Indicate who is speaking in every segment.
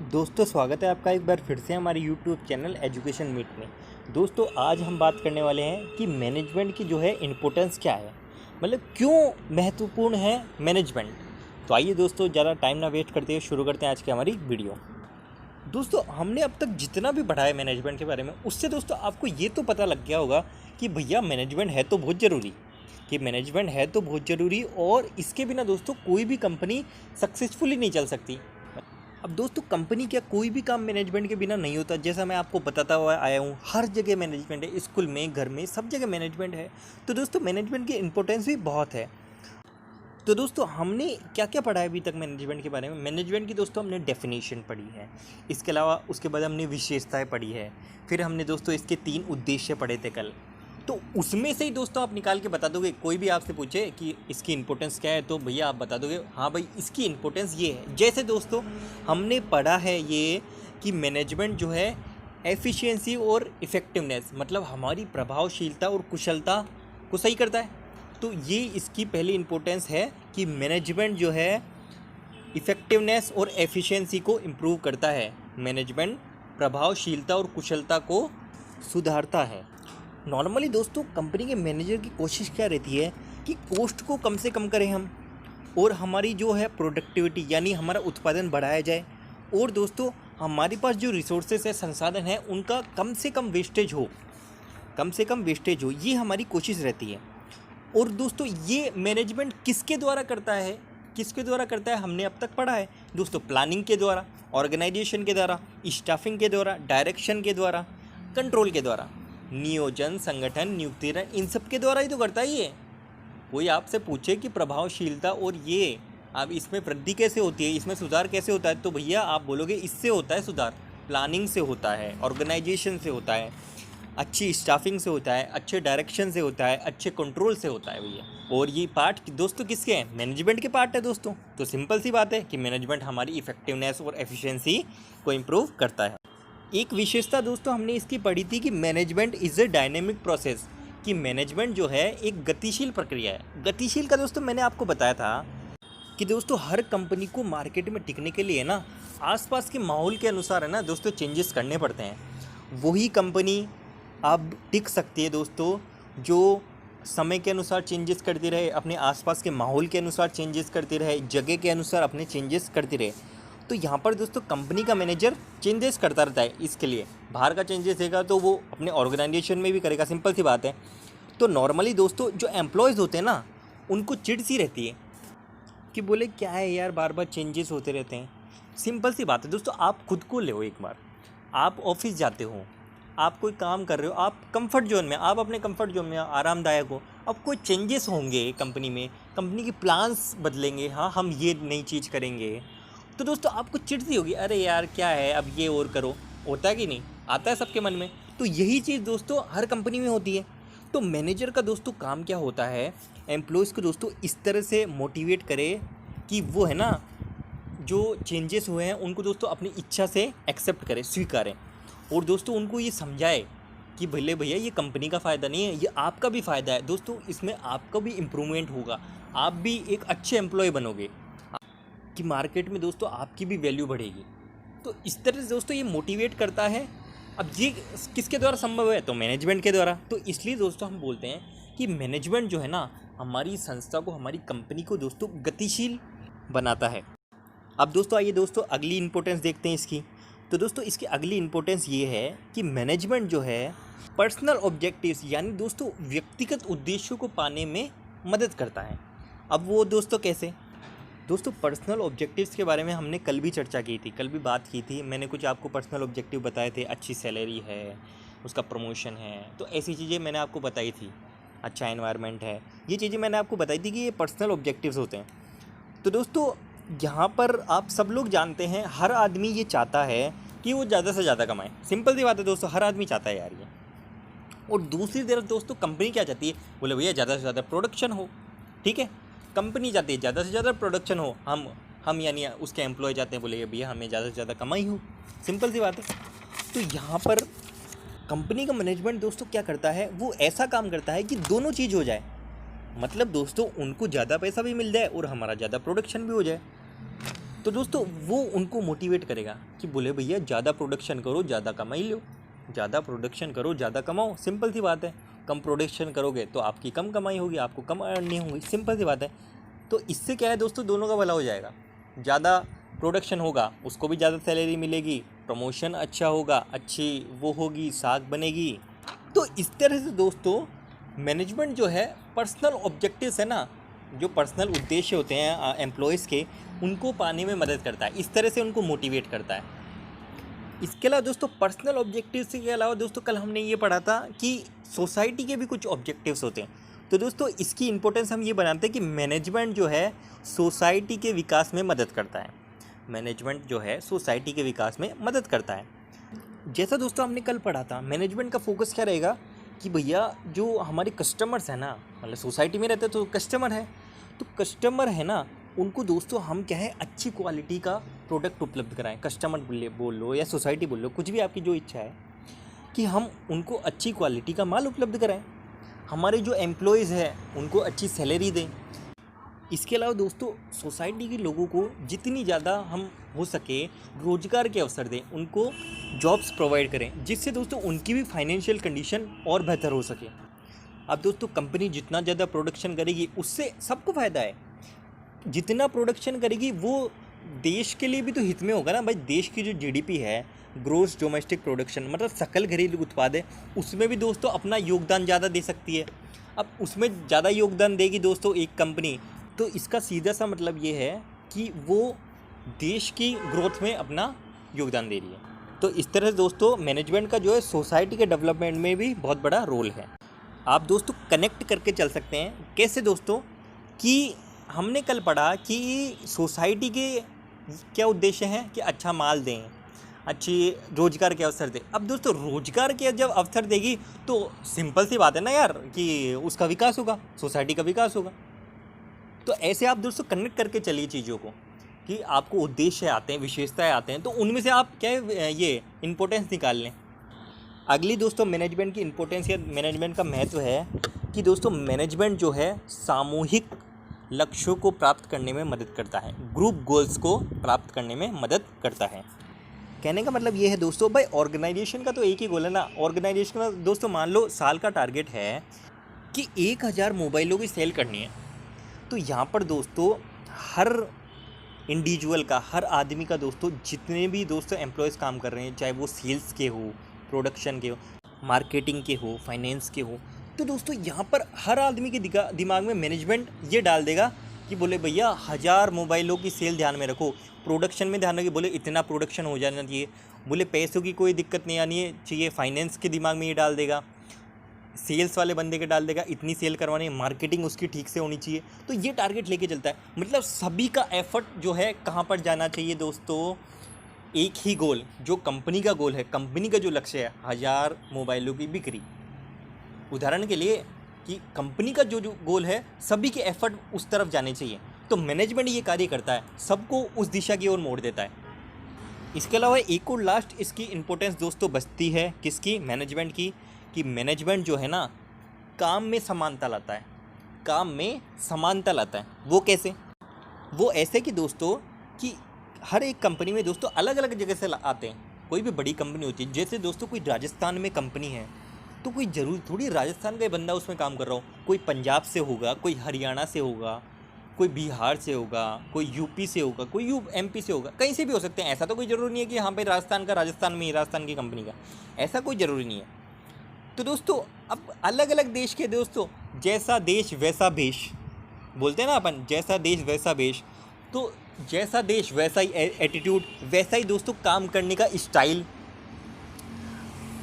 Speaker 1: दोस्तों स्वागत है आपका एक बार फिर से हमारे यूट्यूब चैनल एजुकेशन मीट में। दोस्तों आज हम बात करने वाले हैं कि मैनेजमेंट की जो है इम्पोर्टेंस क्या है, मतलब क्यों महत्वपूर्ण है मैनेजमेंट। तो आइए दोस्तों ज़्यादा टाइम ना वेस्ट करते हुए शुरू करते हैं आज की हमारी वीडियो। दोस्तों हमने अब तक जितना भी पढ़ा है मैनेजमेंट के बारे में, उससे दोस्तों आपको ये तो पता लग गया होगा कि भैया मैनेजमेंट है तो बहुत ज़रूरी, और इसके बिना दोस्तों कोई भी कंपनी सक्सेसफुली नहीं चल सकती। अब दोस्तों कंपनी क्या कोई भी काम मैनेजमेंट के बिना नहीं होता। जैसा मैं आपको बताता हुआ आया हूँ, हर जगह मैनेजमेंट है, स्कूल में, घर में, सब जगह मैनेजमेंट है। तो दोस्तों मैनेजमेंट की इम्पोर्टेंस भी बहुत है। तो दोस्तों हमने क्या क्या पढ़ा है अभी तक मैनेजमेंट के बारे में। मैनेजमेंट की दोस्तों हमने डेफिनेशन पढ़ी है, इसके अलावा उसके बाद हमने विशेषताएँ पढ़ी है, फिर हमने दोस्तों इसके 3 उद्देश्य पढ़े थे कल। तो उसमें से ही दोस्तों आप निकाल के बता दोगे। कोई भी आपसे पूछे कि इसकी इम्पोर्टेंस क्या है तो भैया आप बता दोगे हाँ भाई इसकी इम्पोर्टेंस ये है। जैसे दोस्तों हमने पढ़ा है ये कि मैनेजमेंट जो है एफिशिएंसी और इफ़ेक्टिवनेस, मतलब हमारी प्रभावशीलता और कुशलता को सही करता है। तो ये इसकी पहली इम्पोर्टेंस है कि मैनेजमेंट जो है इफ़ेक्टिवनेस और एफिशिएंसी को इम्प्रूव करता है। मैनेजमेंट प्रभावशीलता और कुशलता को सुधारता है। नॉर्मली दोस्तों कंपनी के मैनेजर की कोशिश क्या रहती है कि कॉस्ट को कम से कम करें हम, और हमारी जो है प्रोडक्टिविटी यानी हमारा उत्पादन बढ़ाया जाए, और दोस्तों हमारे पास जो रिसोर्सेस है, संसाधन है, उनका कम से कम वेस्टेज हो, ये हमारी कोशिश रहती है। और दोस्तों ये मैनेजमेंट किसके द्वारा करता है हमने अब तक पढ़ा है दोस्तों। प्लानिंग के द्वारा, ऑर्गेनाइजेशन के द्वारा, स्टाफिंग के द्वारा, डायरेक्शन के द्वारा, कंट्रोल के द्वारा, नियोजन, संगठन, नियुक्ति, इन सब के द्वारा ही तो करता ही है। कोई आपसे पूछे कि प्रभावशीलता और ये अब इसमें वृद्धि कैसे होती है, इसमें सुधार कैसे होता है, तो भैया आप बोलोगे इससे होता है सुधार, प्लानिंग से होता है, ऑर्गेनाइजेशन से होता है, अच्छी स्टाफिंग से होता है, अच्छे डायरेक्शन से होता है, अच्छे कंट्रोल से होता है भैया। और ये पार्ट दोस्तों किसके हैं? मैनेजमेंट के पार्ट है दोस्तों। तो सिंपल सी बात है कि मैनेजमेंट हमारी इफेक्टिवनेस और एफिशिएंसी को इम्प्रूव करता है। एक विशेषता दोस्तों हमने इसकी पढ़ी थी कि management is a dynamic process, कि मैनेजमेंट जो है एक गतिशील प्रक्रिया है। गतिशील का दोस्तों मैंने आपको बताया था कि दोस्तों हर कंपनी को मार्केट में टिकने के लिए ना आसपास के माहौल के अनुसार है ना दोस्तों चेंजेस करने पड़ते हैं। वही कंपनी अब टिक सकती है दोस्तों जो समय के अनुसार चेंजेस करती रहे, अपने आसपास के माहौल के अनुसार चेंजेस करती रहे, जगह के अनुसार अपने चेंजेस करती रहे। तो यहाँ पर दोस्तों कंपनी का मैनेजर चेंजेस करता रहता है। इसके लिए बाहर का चेंजेस देगा तो वो अपने ऑर्गेनाइजेशन में भी करेगा, सिंपल सी बात है। तो नॉर्मली दोस्तों जो एम्प्लॉयज़ होते हैं ना, उनको चिढ़ सी रहती है कि बोले क्या है यार बार बार चेंजेस होते रहते हैं। सिंपल सी बात है दोस्तों, आप खुद को ले एक बार, आप ऑफिस जाते हो, आप कोई काम कर रहे हो, आप कंफर्ट जोन में, आप अपने कंफर्ट जोन में आरामदायक हो। अब कोई चेंजेस होंगे कंपनी में, कंपनी के प्लान्स बदलेंगे, हाँ हम ये नई चीज़ करेंगे, तो दोस्तों आपको चिढ़ती होगी, अरे यार क्या है अब ये और करो। होता है कि नहीं? आता है सबके मन में। तो यही चीज़ दोस्तों हर कंपनी में होती है। तो मैनेजर का दोस्तों काम क्या होता है, एम्प्लॉयज़ को दोस्तों इस तरह से मोटिवेट करे कि वो है ना जो चेंजेस हुए हैं उनको दोस्तों अपनी इच्छा से एक्सेप्ट करें, स्वीकारें, और दोस्तों उनको ये समझाए कि भले भैया ये कंपनी का फ़ायदा नहीं है, ये आपका भी फ़ायदा है दोस्तों, इसमें आपका भी इम्प्रूवमेंट होगा, आप भी एक अच्छे एम्प्लॉय बनोगे, कि मार्केट में दोस्तों आपकी भी वैल्यू बढ़ेगी। तो इस तरह से दोस्तों ये मोटिवेट करता है। अब ये किसके द्वारा संभव है? तो मैनेजमेंट के द्वारा। तो इसलिए दोस्तों हम बोलते हैं कि मैनेजमेंट जो है ना हमारी संस्था को, हमारी कंपनी को दोस्तों गतिशील बनाता है। अब दोस्तों आइए दोस्तों अगली इम्पोर्टेंस देखते हैं इसकी। तो दोस्तों इसकी अगली इम्पोर्टेंस ये है कि मैनेजमेंट जो है पर्सनल ऑब्जेक्टिव्स यानी दोस्तों व्यक्तिगत उद्देश्यों को पाने में मदद करता है। अब वो दोस्तों कैसे? दोस्तों पर्सनल ऑब्जेक्टिव्स के बारे में हमने कल भी चर्चा की थी, कल भी बात की थी। मैंने कुछ आपको पर्सनल ऑब्जेक्टिव बताए थे, अच्छी सैलरी है, उसका प्रमोशन है, तो ऐसी चीज़ें मैंने आपको बताई थी, अच्छा एनवायरनमेंट है, ये चीज़ें मैंने आपको बताई थी कि ये पर्सनल ऑब्जेक्टिव्स होते हैं। तो दोस्तों यहाँ पर आप सब लोग जानते हैं, हर आदमी ये चाहता है कि वो ज़्यादा से ज़्यादा कमाए। सिंपल सी बात है दोस्तों, हर आदमी चाहता है यार ये। और दूसरी तरफ दोस्तों कंपनी क्या चाहती है? बोले भैया ज़्यादा से ज़्यादा प्रोडक्शन हो, ठीक है। कंपनी चाहती है ज़्यादा से ज़्यादा प्रोडक्शन हो, हम यानी उसके एम्प्लॉय चाहते हैं, बोले भैया हमें ज़्यादा से ज़्यादा कमाई हो, सिंपल सी बात है। तो यहाँ पर कंपनी का मैनेजमेंट दोस्तों क्या करता है, वो ऐसा काम करता है कि दोनों चीज़ हो जाए, मतलब दोस्तों उनको ज़्यादा पैसा भी मिल जाए और हमारा ज़्यादा प्रोडक्शन भी हो जाए। तो दोस्तों वो उनको मोटिवेट करेगा कि बोले भैया ज़्यादा प्रोडक्शन करो, ज़्यादा कमाई लो, ज़्यादा प्रोडक्शन करो, ज़्यादा कमाओ। सिंपल सी बात है। कम प्रोडक्शन करोगे तो आपकी कम कमाई होगी, आपको कम अर्निंग होगी, सिंपल सी बात है। तो इससे क्या है दोस्तों, दोनों का भला हो जाएगा। ज़्यादा प्रोडक्शन होगा, उसको भी ज़्यादा सैलरी मिलेगी, प्रमोशन अच्छा होगा, अच्छी वो होगी, साख बनेगी। तो इस तरह से दोस्तों मैनेजमेंट जो है पर्सनल ऑब्जेक्टिव्स है ना, जो पर्सनल उद्देश्य होते हैं एम्प्लॉयज़ के, उनको पाने में मदद करता है। इस तरह से उनको मोटिवेट करता है। इसके अलावा दोस्तों पर्सनल ऑब्जेक्टिव्स के अलावा दोस्तों कल हमने ये पढ़ा था कि सोसाइटी के भी कुछ ऑब्जेक्टिव्स होते हैं। तो दोस्तों इसकी इंपॉर्टेंस हम ये बनाते हैं कि मैनेजमेंट जो है सोसाइटी के विकास में मदद करता है। मैनेजमेंट जो है सोसाइटी के विकास में मदद करता है। जैसा दोस्तों हमने कल पढ़ा था, मैनेजमेंट का फोकस क्या रहेगा कि भैया जो हमारे कस्टमर्स हैं ना, मतलब सोसाइटी में रहते तो कस्टमर है, तो कस्टमर है ना, उनको दोस्तों हम क्या है अच्छी क्वालिटी का प्रोडक्ट उपलब्ध कराएं। कस्टमर बोल लो या सोसाइटी बोल लो, कुछ भी आपकी जो इच्छा है कि हम उनको अच्छी क्वालिटी का माल उपलब्ध कराएं। हमारे जो एम्प्लॉयज़ हैं उनको अच्छी सैलरी दें। इसके अलावा दोस्तों सोसाइटी के लोगों को जितनी ज़्यादा हम हो सके रोज़गार के अवसर दें, उनको जॉब्स प्रोवाइड करें, जिससे दोस्तों उनकी भी फाइनेंशियल कंडीशन और बेहतर हो सके। अब दोस्तों कंपनी जितना ज़्यादा प्रोडक्शन करेगी उससे सबको फ़ायदा है। जितना प्रोडक्शन करेगी वो देश के लिए भी तो हित में होगा ना भाई। देश की जो जीडीपी है, ग्रोस डोमेस्टिक प्रोडक्शन, मतलब सकल घरेलू उत्पाद है, उसमें भी दोस्तों अपना योगदान ज़्यादा दे सकती है। अब उसमें ज़्यादा योगदान देगी दोस्तों एक कंपनी, तो इसका सीधा सा मतलब ये है कि वो देश की ग्रोथ में अपना योगदान दे रही है। तो इस तरह से दोस्तों मैनेजमेंट का जो है सोसाइटी के डेवलपमेंट में भी बहुत बड़ा रोल है। आप दोस्तों कनेक्ट करके चल सकते हैं। कैसे दोस्तों, कि हमने कल पढ़ा कि सोसाइटी के क्या उद्देश्य हैं कि अच्छा माल दें, अच्छी रोज़गार के अवसर दें। अब दोस्तों रोज़गार के जब अवसर देगी तो सिंपल सी बात है ना यार कि उसका विकास होगा, सोसाइटी का विकास होगा। तो ऐसे आप दोस्तों कनेक्ट करके चलिए चीज़ों को कि आपको उद्देश्य आते हैं, विशेषताएं आते हैं, तो उनमें से आप क्या ये इम्पोर्टेंस निकाल लें। अगली दोस्तों मैनेजमेंट की इम्पोर्टेंस या मैनेजमेंट का महत्व है कि दोस्तों मैनेजमेंट जो है सामूहिक लक्ष्यों को प्राप्त करने में मदद करता है, ग्रुप गोल्स को प्राप्त करने में मदद करता है। कहने का मतलब ये है दोस्तों, भाई ऑर्गेनाइजेशन का तो एक ही गोल है ना। ऑर्गेनाइजेशन का दोस्तों मान लो साल का टारगेट है कि 1000 मोबाइलों की सेल करनी है। तो यहाँ पर दोस्तों हर इंडिविजुअल का, हर आदमी का दोस्तों, जितने भी दोस्तों एम्प्लॉयज़ काम कर रहे हैं, चाहे वो सेल्स के हो, प्रोडक्शन के हो, मार्केटिंग के हो, फाइनेंस के हो, तो दोस्तों यहाँ पर हर आदमी के दिमाग में मैनेजमेंट ये डाल देगा कि बोले भैया 1000 मोबाइलों की सेल ध्यान में रखो, प्रोडक्शन में ध्यान रखिए, बोले इतना प्रोडक्शन हो जाना चाहिए, बोले पैसों की कोई दिक्कत नहीं आनी चाहिए, फाइनेंस के दिमाग में ये डाल देगा, सेल्स वाले बंदे के डाल देगा इतनी सेल करवानी है, मार्केटिंग उसकी ठीक से होनी चाहिए। तो ये टारगेट लेके चलता है। मतलब सभी का एफर्ट जो है कहाँ पर जाना चाहिए दोस्तों, एक ही गोल, जो कंपनी का गोल है, कंपनी का जो लक्ष्य है 1000 मोबाइलों की बिक्री। उदाहरण के लिए कि कंपनी का जो गोल है, सभी के एफर्ट उस तरफ जाने चाहिए। तो मैनेजमेंट ये कार्य करता है, सबको उस दिशा की ओर मोड़ देता है। इसके अलावा एक और लास्ट इसकी इम्पोर्टेंस दोस्तों बचती है किसकी, मैनेजमेंट की, कि मैनेजमेंट जो है ना काम में समानता लाता है। काम में समानता लाता है वो कैसे, वो ऐसे कि दोस्तों कि हर एक कंपनी में दोस्तों अलग अलग जगह से आते हैं। कोई भी बड़ी कंपनी होती है, जैसे दोस्तों कोई राजस्थान में कंपनी है, तो कोई ज़रूरी थोड़ी राजस्थान का बंदा उसमें काम कर रहा हो, कोई पंजाब से होगा, कोई हरियाणा से होगा, कोई बिहार से होगा, कोई यूपी से होगा, कोई एमपी से होगा, कहीं से भी हो सकते हैं। ऐसा तो कोई ज़रूरी नहीं है कि यहाँ पे राजस्थान का राजस्थान में ही राजस्थान की कंपनी का, ऐसा कोई ज़रूरी नहीं है। तो दोस्तों अब अलग अलग देश के दोस्तों, जैसा देश वैसा भेष बोलते हैं ना अपन, जैसा देश वैसा भेष। तो जैसा देश वैसा ही एटीट्यूड, वैसा ही दोस्तों काम करने का स्टाइल,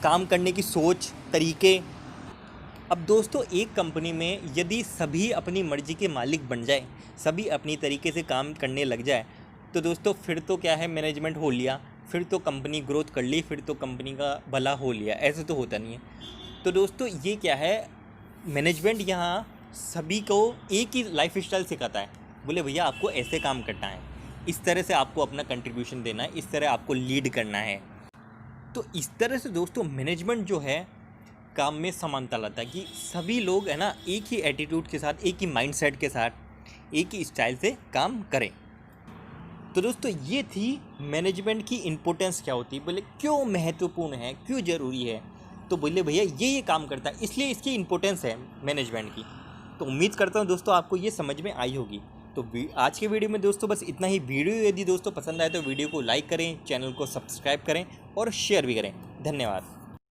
Speaker 1: काम करने की सोच, तरीके। अब दोस्तों एक कंपनी में यदि सभी अपनी मर्जी के मालिक बन जाए, सभी अपनी तरीके से काम करने लग जाए, तो दोस्तों फिर तो क्या है, मैनेजमेंट हो लिया, फिर तो कंपनी ग्रोथ कर ली, फिर तो कंपनी का भला हो लिया। ऐसे तो होता नहीं है। तो दोस्तों ये क्या है, मैनेजमेंट यहाँ सभी को एक ही लाइफ स्टाइल सिखाता है। बोले भैया आपको ऐसे काम करना है, इस तरह से आपको अपना कंट्रीब्यूशन देना है, इस तरह आपको लीड करना है। तो इस तरह से दोस्तों मैनेजमेंट जो है काम में समानता लाता है कि सभी लोग है ना एक ही एटीट्यूड के साथ, एक ही माइंडसेट के साथ, एक ही स्टाइल से काम करें। तो दोस्तों ये थी मैनेजमेंट की इम्पोर्टेंस क्या होती है, बोले क्यों महत्वपूर्ण है, क्यों ज़रूरी है। तो बोले भैया ये काम करता है, इसलिए इसकी इम्पोर्टेंस है मैनेजमेंट की। तो उम्मीद करता हूँ दोस्तों आपको ये समझ में आई होगी। तो आज के वीडियो में दोस्तों बस इतना ही। वीडियो यदि दोस्तों पसंद आए तो वीडियो को लाइक करें, चैनल को सब्सक्राइब करें और शेयर भी करें। धन्यवाद।